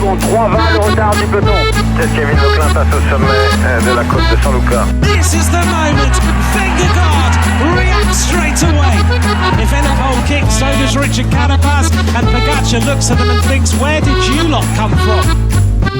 secondes. 3,20 le retard du peloton. C'est Kevin Auclin passe au sommet de la côte de San Luca. This is the moment. Vingegaard reacts straight away. If Evenepoel kicks, so does Richard Carapaz, and Pogacar looks at them and thinks, where did you lot come from?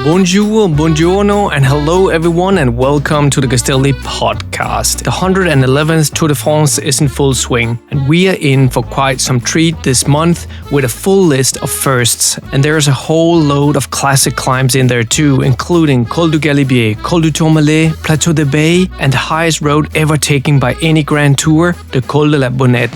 Bonjour, buongiorno, and hello everyone, and welcome to the Castelli podcast. The 111th Tour de France is in full swing, and we are in for quite some treat this month with a full list of firsts. And there's a whole load of classic climbs in there too, including Col du Galibier, Col du Tourmalet, Plateau de Bay, and the highest road ever taken by any Grand Tour, the Col de la Bonnette.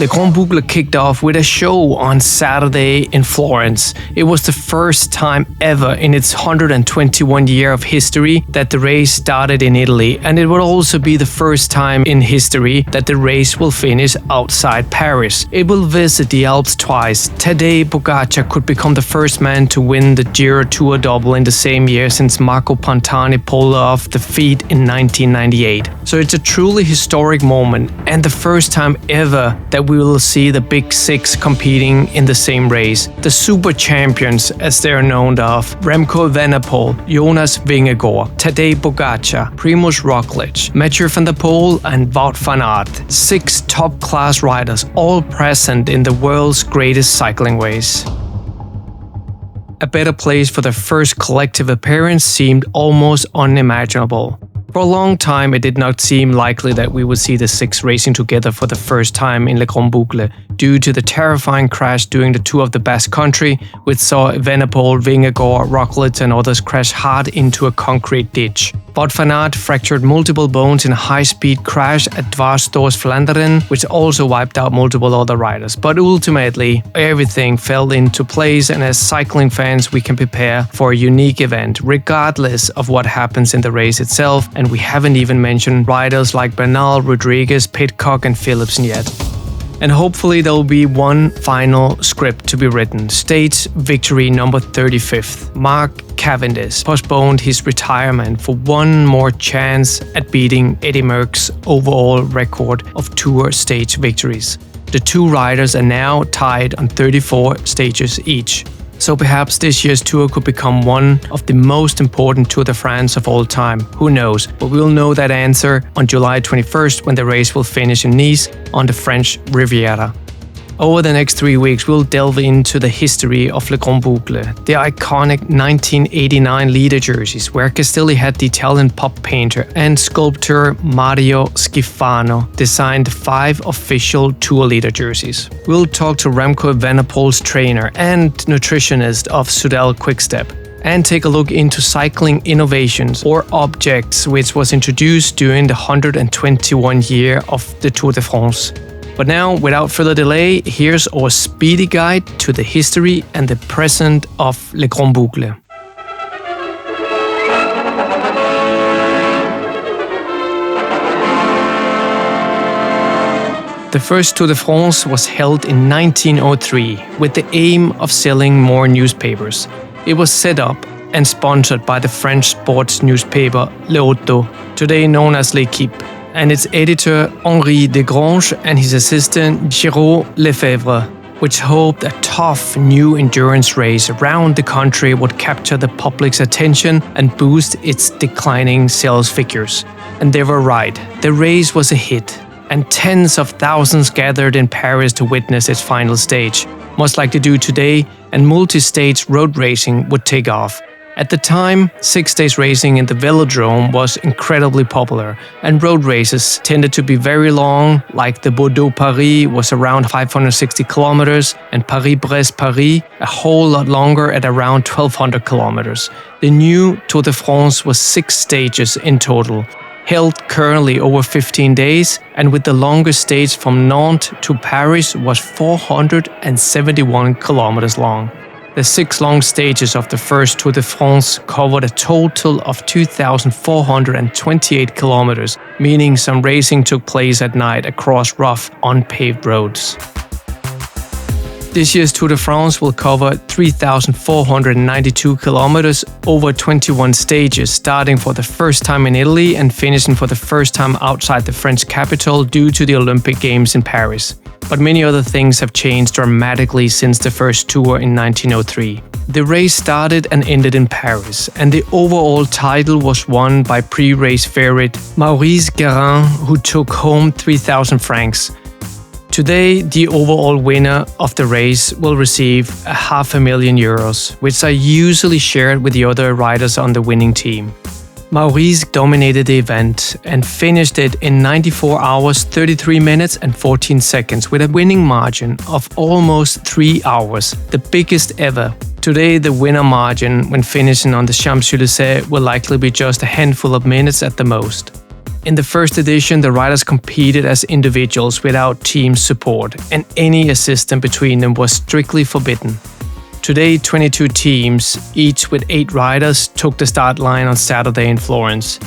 The Grande Boucle kicked off with a show on Saturday in Florence. It was the first time ever in its 121 year of history that the race started in Italy, and it will also be the first time in history that the race will finish outside Paris. It will visit the Alps twice. Tadej Pogacar could become the first man to win the Giro Tour double in the same year since Marco Pantani pulled off the feat in 1998. So it's a truly historic moment, and the first time ever that we will see the Big Six competing in the same race. The super champions, as they are known of: Remco Evenepoel, Jonas Vingegaard, Tadej Pogacar, Primož Roglič, Mathieu van der Poel and Wout van Aert. 6 top-class riders, all present in the world's greatest cycling race. A better place for their first collective appearance seemed almost unimaginable. For a long time, it did not seem likely that we would see the 6 racing together for the first time in Le Grande Boucle, due to the terrifying crash during the Tour of the Basque Country, which saw Evenepoel, Vingegaard, Roglič and others crash hard into a concrete ditch. Wout van Aert fractured multiple bones in a high-speed crash at Dwars-Vlaanderen, which also wiped out multiple other riders. But ultimately, everything fell into place, and as cycling fans, we can prepare for a unique event, regardless of what happens in the race itself. And we haven't even mentioned riders like Bernal, Rodriguez, Pidcock and Philipsen yet. And hopefully there will be one final script to be written. Stage victory number 35th. Mark Cavendish postponed his retirement for one more chance at beating Eddie Merckx's overall record of Tour stage victories. The 2 riders are now tied on 34 stages each. So perhaps this year's tour could become one of the most important Tour de France of all time. Who knows? But we'll know that answer on July 21st when the race will finish in Nice on the French Riviera. Over the next 3 weeks, we'll delve into the history of Le Grande Boucle, the iconic 1989 leader jerseys, where Castelli had the Italian pop painter and sculptor Mario Schifano designed 5 official tour leader jerseys. We'll talk to Remco Evenepoel's trainer and nutritionist of Soudal Quickstep, and take a look into cycling innovations or objects which was introduced during the 121 year of the Tour de France. But now, without further delay, here's our speedy guide to the history and the present of Le Grande Boucle. The first Tour de France was held in 1903 with the aim of selling more newspapers. It was set up and sponsored by the French sports newspaper L'Auto, today known as L'Équipe, and its editor Henri Desgrange and his assistant Giraud Lefebvre, which hoped a tough new endurance race around the country would capture the public's attention and boost its declining sales figures. And they were right. The race was a hit, and tens of thousands gathered in Paris to witness its final stage, much like they do today, and multi-stage road racing would take off. At the time, 6-stage racing in the Velodrome was incredibly popular, and road races tended to be very long, like the Bordeaux-Paris was around 560 kilometers, and Paris-Brest-Paris a whole lot longer at around 1200 kilometers. The new Tour de France was 6 stages in total, held currently over 15 days, and with the longest stage from Nantes to Paris was 471 kilometers long. The 6 long stages of the first Tour de France covered a total of 2,428 kilometers, meaning some racing took place at night across rough, unpaved roads. This year's Tour de France will cover 3,492 kilometers over 21 stages, starting for the first time in Italy and finishing for the first time outside the French capital due to the Olympic Games in Paris. But many other things have changed dramatically since the first tour in 1903. The race started and ended in Paris, and the overall title was won by pre-race favorite Maurice Guérin, who took home 3,000 francs. Today, the overall winner of the race will receive €500,000, which are usually shared with the other riders on the winning team. Maurice dominated the event and finished it in 94 hours, 33 minutes and 14 seconds with a winning margin of almost 3 hours, the biggest ever. Today, the winner margin when finishing on the Champs'Elysee will likely be just a handful of minutes at the most. In the first edition, the riders competed as individuals without team support, and any assistance between them was strictly forbidden. Today, 22 teams, each with 8 riders, took the start line on Saturday in Florence.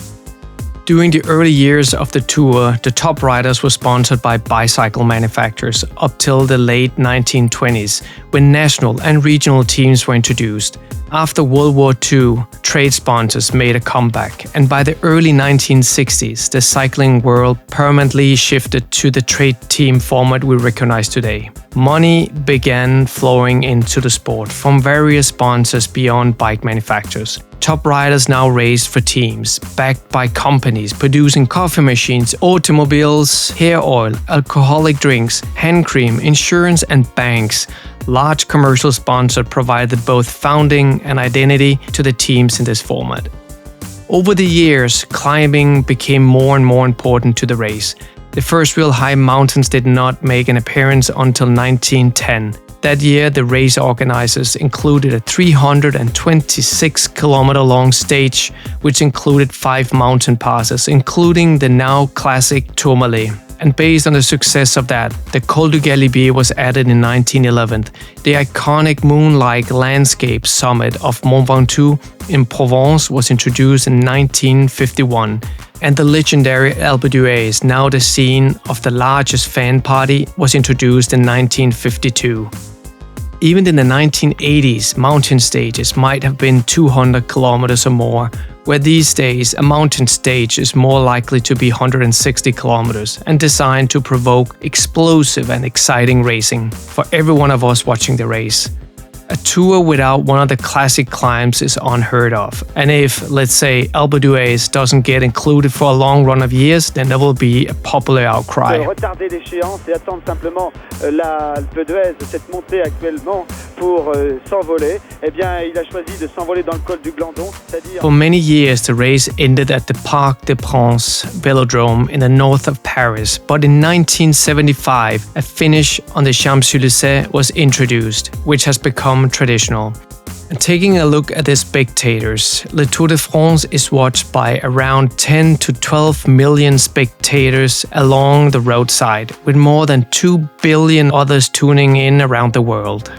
During the early years of the tour, the top riders were sponsored by bicycle manufacturers up till the late 1920s, when national and regional teams were introduced. After World War II, trade sponsors made a comeback, and by the early 1960s, the cycling world permanently shifted to the trade team format we recognize today. Money began flowing into the sport from various sponsors beyond bike manufacturers. Top riders now raced for teams, backed by companies producing coffee machines, automobiles, hair oil, alcoholic drinks, hand cream, insurance, and banks. Large commercial sponsors provided both founding and identity to the teams in this format. Over the years, climbing became more and more important to the race. The first real high mountains did not make an appearance until 1910. That year, the race organizers included a 326-kilometer-long stage, which included 5 mountain passes, including the now classic Tourmalet. And based on the success of that, the Col du Galibier was added in 1911. The iconic moon-like landscape summit of Mont Ventoux in Provence was introduced in 1951. And the legendary Alpe d'Huez, now the scene of the largest fan party, was introduced in 1952. Even in the 1980s, mountain stages might have been 200 kilometers or more, where these days a mountain stage is more likely to be 160 kilometers and designed to provoke explosive and exciting racing for every one of us watching the race. A tour without one of the classic climbs is unheard of, and if, let's say, Alpe d'Huez doesn't get included for a long run of years, then there will be a popular outcry. Retarder l'échéance et attendre simplement l'Alpe d'Huez, cette montée actuellement pour s'envoler. Eh bien, il a choisi de s'envoler dans le col du Glandon, c'est-à-dire... For many years, the race ended at the Parc des Princes velodrome in the north of Paris, but in 1975, a finish on the Champs'Elysee was introduced, which has become traditional. And taking a look at the spectators, the Tour de France is watched by around 10 to 12 million spectators along the roadside, with more than 2 billion others tuning in around the world.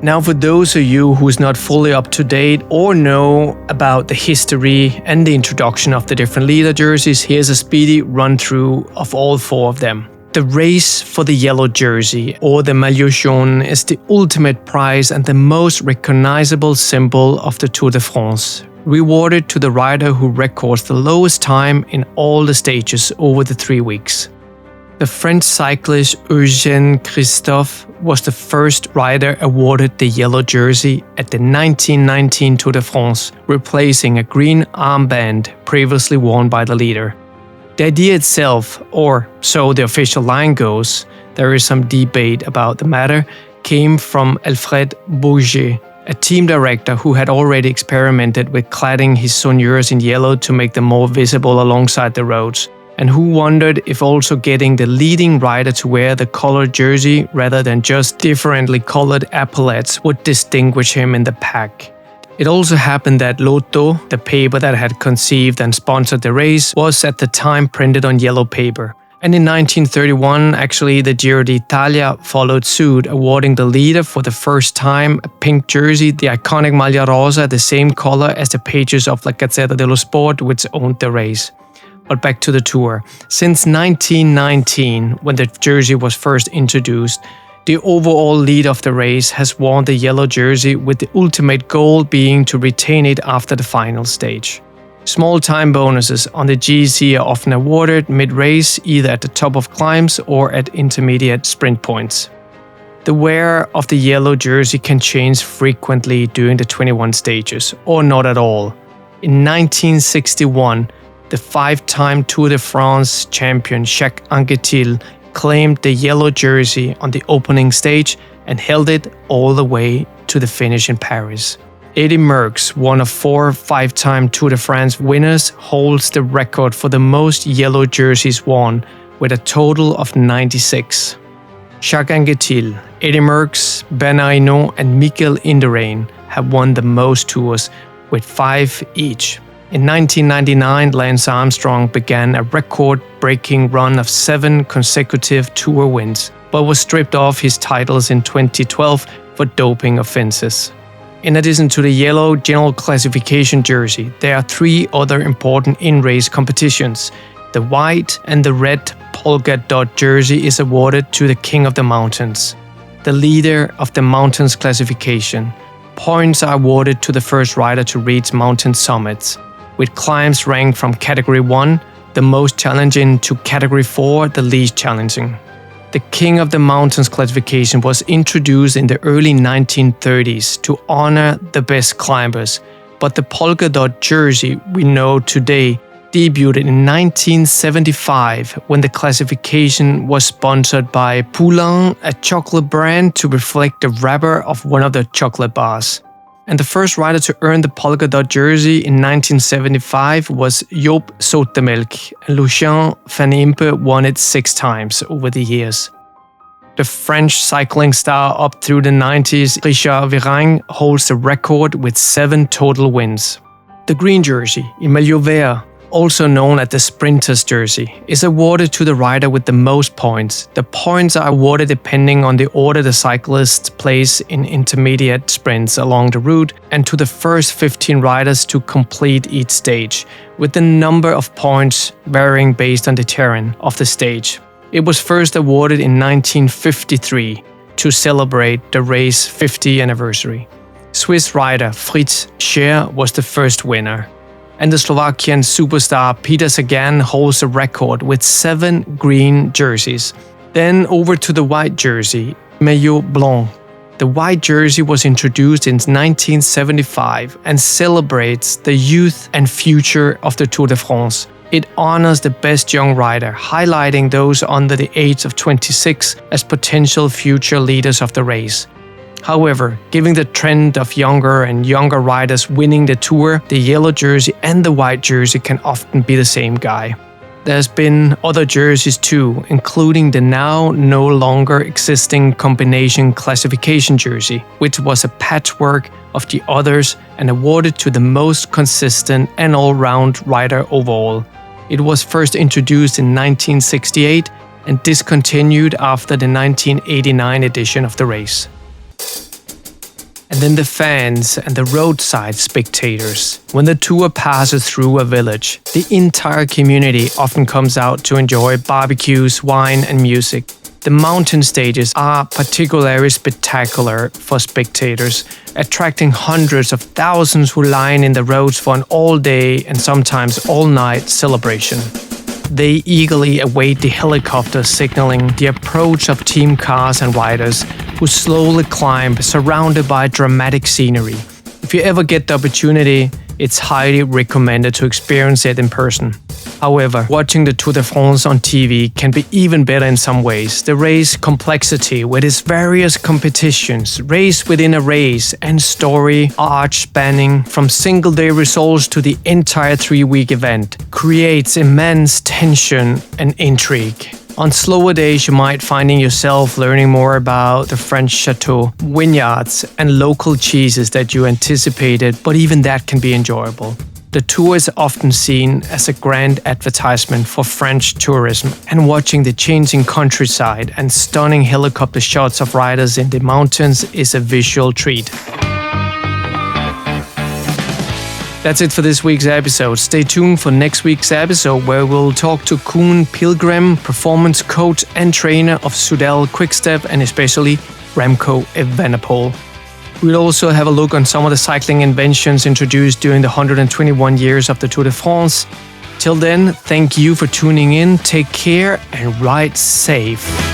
Now, for those of you who's not fully up to date or know about the history and the introduction of the different leader jerseys, here's a speedy run-through of all 4 of them. The race for the yellow jersey, or the maillot jaune, is the ultimate prize and the most recognizable symbol of the Tour de France, rewarded to the rider who records the lowest time in all the stages over the 3 weeks. The French cyclist Eugène Christophe was the first rider awarded the yellow jersey at the 1919 Tour de France, replacing a green armband previously worn by the leader. The idea itself, or so the official line goes, there is some debate about the matter, came from Alfred Bourget, a team director who had already experimented with cladding his soigneurs in yellow to make them more visible alongside the roads, and who wondered if also getting the leading rider to wear the colored jersey rather than just differently colored epaulettes would distinguish him in the pack. It also happened that Lotto, the paper that had conceived and sponsored the race, was at the time printed on yellow paper. And in 1931, actually, the Giro d'Italia followed suit, awarding the leader for the first time a pink jersey, the iconic Maglia Rosa, the same color as the pages of La Gazzetta dello Sport, which owned the race. But back to the Tour. Since 1919, when the jersey was first introduced, The overall lead of the race has worn the yellow jersey, with the ultimate goal being to retain it after the final stage. Small time bonuses on the GC are often awarded mid-race, either at the top of climbs or at intermediate sprint points. The wearer of the yellow jersey can change frequently during the 21 stages, or not at all. In 1961, the 5-time Tour de France champion Jacques Anquetil claimed the yellow jersey on the opening stage and held it all the way to the finish in Paris. Eddy Merckx, one of 4 5-time Tour de France winners, holds the record for the most yellow jerseys worn, with a total of 96. Jacques Anquetil, Eddy Merckx, Bernard Hinault and Mikel Indurain have won the most tours, with 5 each. In 1999, Lance Armstrong began a record-breaking run of 7 consecutive Tour wins, but was stripped of his titles in 2012 for doping offenses. In addition to the yellow general classification jersey, there are 3 other important in-race competitions. The white and the red polka dot jersey is awarded to the King of the Mountains, the leader of the mountains classification. Points are awarded to the first rider to reach mountain summits, with climbs ranked from Category 1, the most challenging, to Category 4, the least challenging. The King of the Mountains classification was introduced in the early 1930s to honor the best climbers, but the polka dot jersey we know today debuted in 1975 when the classification was sponsored by Poulain, a chocolate brand, to reflect the wrapper of one of the chocolate bars. And the first rider to earn the polka dot jersey in 1975 was Joop Zoetemelk, and Lucien Van Impe won it 6 times over the years. The French cycling star up through the 90s, Richard Virenque, holds the record with 7 total wins. The green jersey, maillot vert, also known as the sprinter's jersey, is awarded to the rider with the most points. The points are awarded depending on the order the cyclists place in intermediate sprints along the route, and to the first 15 riders to complete each stage, with the number of points varying based on the terrain of the stage. It was first awarded in 1953 to celebrate the race's 50th anniversary. Swiss rider Fritz Scher was the first winner, and the Slovakian superstar Peter Sagan holds the record with 7 green jerseys. Then over to the white jersey, maillot blanc. The white jersey was introduced in 1975 and celebrates the youth and future of the Tour de France. It honors the best young rider, highlighting those under the age of 26 as potential future leaders of the race. However, given the trend of younger and younger riders winning the Tour, the yellow jersey and the white jersey can often be the same guy. There's been other jerseys too, including the now no longer existing combination classification jersey, which was a patchwork of the others and awarded to the most consistent and all-round rider overall. It was first introduced in 1968 and discontinued after the 1989 edition of the race. And then the fans and the roadside spectators. When the tour passes through a village, the entire community often comes out to enjoy barbecues, wine and music. The mountain stages are particularly spectacular for spectators, attracting hundreds of thousands who line in the roads for an all-day and sometimes all-night celebration. They eagerly await the helicopter signaling the approach of team cars and riders who slowly climb, surrounded by dramatic scenery. If you ever get the opportunity, it's highly recommended to experience it in person. However, watching the Tour de France on TV can be even better in some ways. The race complexity with its various competitions, race within a race, and story arc spanning from single-day results to the entire 3-week event creates immense tension and intrigue. On slower days, you might find yourself learning more about the French chateau, vineyards, and local cheeses that you anticipated, but even that can be enjoyable. The tour is often seen as a grand advertisement for French tourism, and watching the changing countryside and stunning helicopter shots of riders in the mountains is a visual treat. That's it for this week's episode. Stay tuned for next week's episode where we'll talk to Koen Pilgrim, performance coach and trainer of Soudal Quickstep and especially Remco Evenepoel. We'll also have a look on some of the cycling inventions introduced during the 121 years of the Tour de France. Till then, thank you for tuning in, take care and ride safe.